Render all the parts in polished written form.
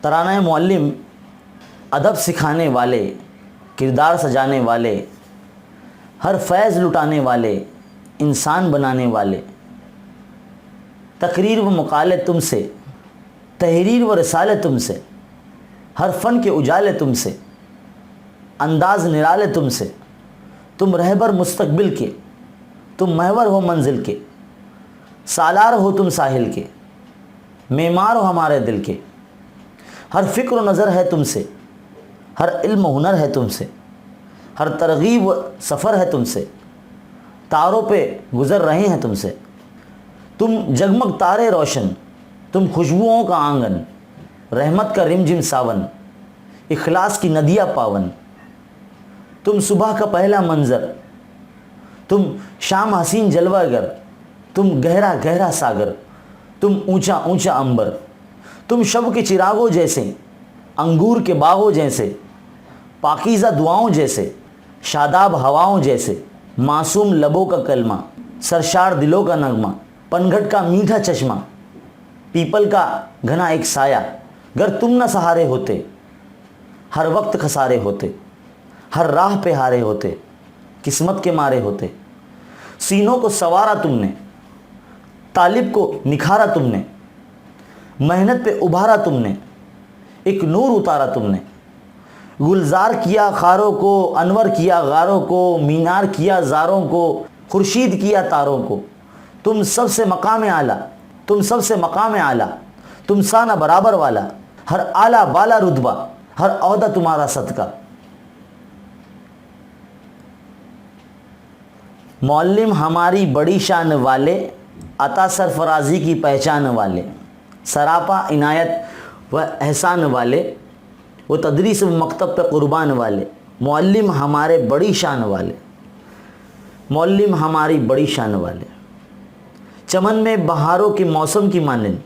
तराना Muallem अदब सिखाने वाले, किरदार सजाने वाले, हर फैज़ लुटाने वाले, इंसान बनाने वाले। तकरीर व मकाले तुमसे, तहरीर व रसाले तुमसे, हर फ़न के उजाले तुमसे, अंदाज़ निराले तुमसे। तुम रहबर मुस्तकबिल के, तुम महवर हो मंजिल के, सालार हो तुम साहिल के, मेमार हो हमारे दिल के। हर फ़िक्र व नज़र है तुमसे, हर इल्म हुनर है तुमसे, हर तरगीब व सफ़र है तुमसे, तारों पे गुज़र रहे हैं तुमसे। तुम जगमग तारे रोशन, तुम खुशबुओं का आंगन, रहमत का रिमझिम सावन, इखलास की नदियाँ पावन। तुम सुबह का पहला मंज़र, तुम शाम हसीन जलवागर, तुम गहरा गहरा सागर, तुम ऊंचा ऊंचा अंबर। तुम शब के चिरागों जैसे, अंगूर के बागों जैसे, पाकीज़ा दुआओं जैसे, शादाब हवाओं जैसे, मासूम लबों का कलमा, सरशार दिलों का नगमा, पनघट का मीठा चश्मा, पीपल का घना एक साया। गर तुम न सहारे होते, हर वक्त खसारे होते, हर राह पे हारे होते, किस्मत के मारे होते। सीनों को सवारा तुमने, तालिब को निखारा तुमने, मेहनत पे उभारा तुमने, एक नूर उतारा तुमने। गुलजार किया खारों को, अनवर किया गारों को, मीनार किया ज़ारों को, खुर्शीद किया तारों को। तुम सबसे मकाम आला, तुम सबसे मकाम आला, तुम साना बराबर वाला, हर आला बाला रुतबा, हर औहदा तुम्हारा सदका। मुअल्लिम हमारी बड़ी शान वाले, अता सरफराजी की पहचान वाले, सरापा इनायत व एहसान वाले, वो तदरीस व मकतब पे कुर्बान वाले। मुअल्लिम हमारे बड़ी शान वाले, मुअल्लिम हमारी बड़ी शान वाले। चमन में बहारों के मौसम की मानिन,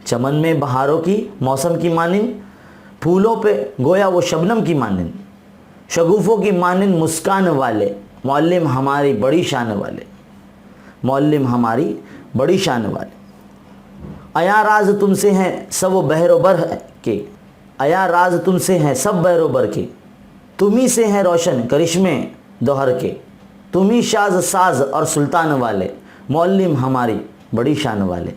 चमन में बहारों की मौसम की मानिन, फूलों पे गोया वो शबनम की मानिन, शगुफ़ों की मानिन मुस्कान वाले। मुअल्लिम हमारी बड़ी शान वाले, मुअल्लिम हमारी बड़ी शान वाले। अया राज तुमसे हैं सब बहरोबर के, अया राज तुमसे हैं सब बहरोबर के, तुम्ही से हैं रोशन करिश्मे दोहर के, तुम्ही शाज साज और सुल्तान वाले। मुअल्लिम हमारी बड़ी शान वाले।